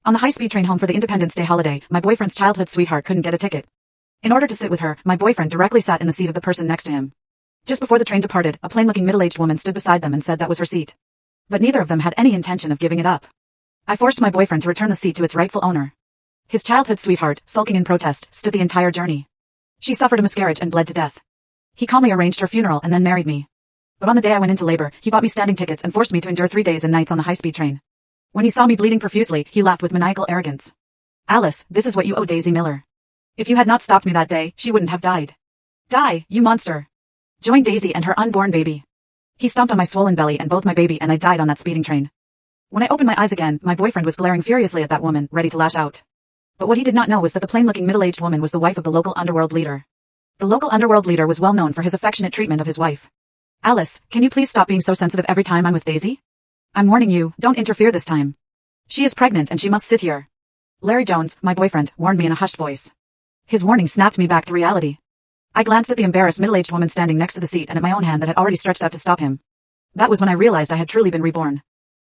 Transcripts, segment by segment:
On the high-speed train home for the Independence Day holiday, my boyfriend's childhood sweetheart couldn't get a ticket. In order to sit with her, my boyfriend directly sat in the seat of the person next to him. Just before the train departed, a plain-looking middle-aged woman stood beside them and said that was her seat. But neither of them had any intention of giving it up. I forced my boyfriend to return the seat to its rightful owner. His childhood sweetheart, sulking in protest, stood the entire journey. She suffered a miscarriage and bled to death. He calmly arranged her funeral and then married me. But on the day I went into labor, he bought me standing tickets and forced me to endure 3 days and nights on the high-speed train. When he saw me bleeding profusely, he laughed with maniacal arrogance. Alice, this is what you owe Daisy Miller. If you had not stopped me that day, she wouldn't have died. Die, you monster. Join Daisy and her unborn baby. He stomped on my swollen belly and both my baby and I died on that speeding train. When I opened my eyes again, my boyfriend was glaring furiously at that woman, ready to lash out. But what he did not know was that the plain-looking middle-aged woman was the wife of the local underworld leader. The local underworld leader was well known for his affectionate treatment of his wife. Alice, can you please stop being so sensitive every time I'm with Daisy? I'm warning you, don't interfere this time. She is pregnant and she must sit here. Larry Jones, my boyfriend, warned me in a hushed voice. His warning snapped me back to reality. I glanced at the embarrassed middle-aged woman standing next to the seat and at my own hand that had already stretched out to stop him. That was when I realized I had truly been reborn.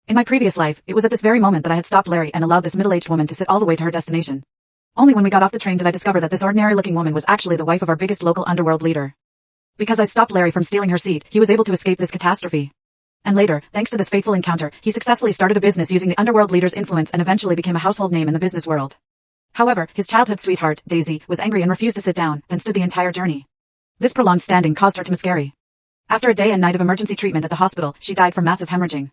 In my previous life, it was at this very moment that I had stopped Larry and allowed this middle-aged woman to sit all the way to her destination. Only when we got off the train did I discover that this ordinary-looking woman was actually the wife of our biggest local underworld leader. Because I stopped Larry from stealing her seat, he was able to escape this catastrophe. And later, thanks to this fateful encounter, he successfully started a business using the underworld leader's influence and eventually became a household name in the business world. However, his childhood sweetheart, Daisy, was angry and refused to sit down, then stood the entire journey. This prolonged standing caused her to miscarry. After a day and night of emergency treatment at the hospital, she died from massive hemorrhaging.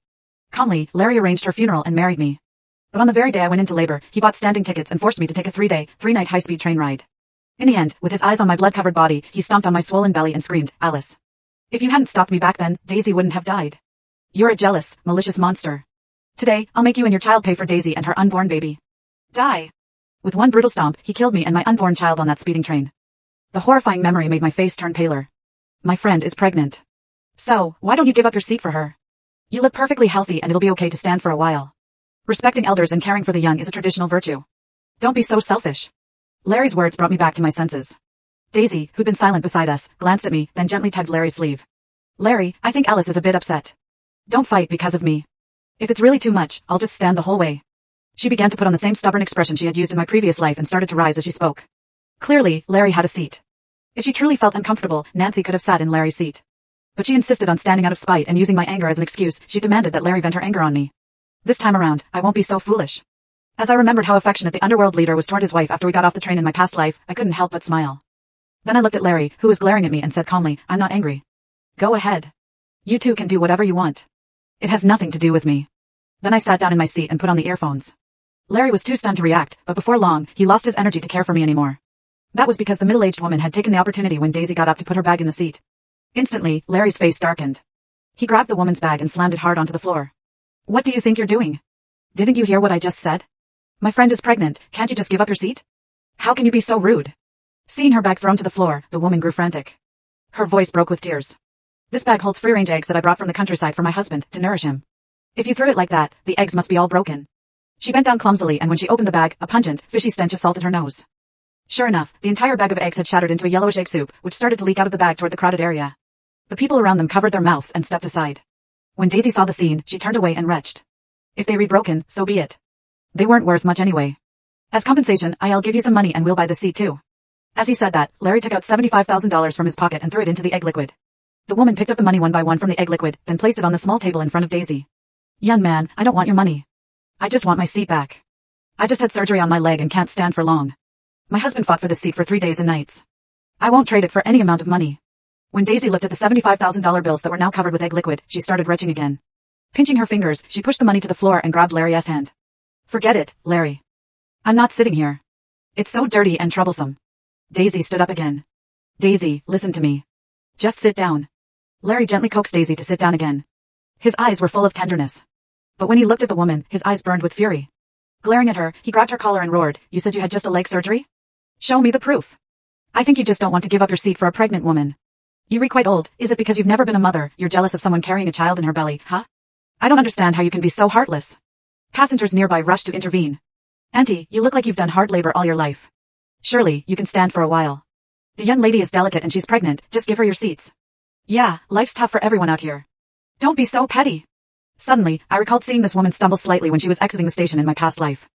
Calmly, Larry arranged her funeral and married me. But on the very day I went into labor, he bought standing tickets and forced me to take a 3-day, 3-night high-speed train ride. In the end, with his eyes on my blood-covered body, he stomped on my swollen belly and screamed, Alice. If you hadn't stopped me back then, Daisy wouldn't have died. You're a jealous, malicious monster. Today, I'll make you and your child pay for Daisy and her unborn baby. Die. With one brutal stomp, he killed me and my unborn child on that speeding train. The horrifying memory made my face turn paler. My friend is pregnant. So, why don't you give up your seat for her? You look perfectly healthy and it'll be okay to stand for a while. Respecting elders and caring for the young is a traditional virtue. Don't be so selfish. Larry's words brought me back to my senses. Daisy, who'd been silent beside us, glanced at me, then gently tugged Larry's sleeve. Larry, I think Alice is a bit upset. Don't fight because of me. If it's really too much, I'll just stand the whole way. She began to put on the same stubborn expression she had used in my previous life and started to rise as she spoke. Clearly, Larry had a seat. If she truly felt uncomfortable, Nancy could have sat in Larry's seat. But she insisted on standing out of spite and using my anger as an excuse, she demanded that Larry vent her anger on me. This time around, I won't be so foolish. As I remembered how affectionate the underworld leader was toward his wife after we got off the train in my past life, I couldn't help but smile. Then I looked at Larry, who was glaring at me and said calmly, I'm not angry. Go ahead. You two can do whatever you want. It has nothing to do with me. Then I sat down in my seat and put on the earphones. Larry was too stunned to react, but before long, he lost his energy to care for me anymore. That was because the middle-aged woman had taken the opportunity when Daisy got up to put her bag in the seat. Instantly, Larry's face darkened. He grabbed the woman's bag and slammed it hard onto the floor. What do you think you're doing? Didn't you hear what I just said? My friend is pregnant, can't you just give up your seat? How can you be so rude? Seeing her bag thrown to the floor, the woman grew frantic. Her voice broke with tears. This bag holds free-range eggs that I brought from the countryside for my husband, to nourish him. If you threw it like that, the eggs must be all broken. She bent down clumsily and when she opened the bag, a pungent, fishy stench assaulted her nose. Sure enough, the entire bag of eggs had shattered into a yellowish egg soup, which started to leak out of the bag toward the crowded area. The people around them covered their mouths and stepped aside. When Daisy saw the scene, she turned away and retched. If they read broken, so be it. They weren't worth much anyway. As compensation, I'll give you some money and we'll buy the seat too. As he said that, Larry took out $75,000 from his pocket and threw it into the egg liquid. The woman picked up the money one by one from the egg liquid, then placed it on the small table in front of Daisy. Young man, I don't want your money. I just want my seat back. I just had surgery on my leg and can't stand for long. My husband fought for this seat for 3 days and nights. I won't trade it for any amount of money. When Daisy looked at the $75,000 bills that were now covered with egg liquid, she started retching again. Pinching her fingers, she pushed the money to the floor and grabbed Larry's hand. Forget it, Larry. I'm not sitting here. It's so dirty and troublesome. Daisy stood up again. Daisy, listen to me. Just sit down. Larry gently coaxed Daisy to sit down again. His eyes were full of tenderness. But when he looked at the woman, his eyes burned with fury. Glaring at her, he grabbed her collar and roared, You said you had just a leg surgery? Show me the proof. I think you just don't want to give up your seat for a pregnant woman. You're quite old, is it because you've never been a mother, you're jealous of someone carrying a child in her belly, huh? I don't understand how you can be so heartless. Passengers nearby rushed to intervene. Auntie, you look like you've done hard labor all your life. Surely, you can stand for a while. The young lady is delicate and she's pregnant, just give her your seats. Yeah, life's tough for everyone out here. Don't be so petty. Suddenly, I recalled seeing this woman stumble slightly when she was exiting the station in my past life.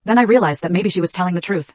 Then I realized that maybe she was telling the truth.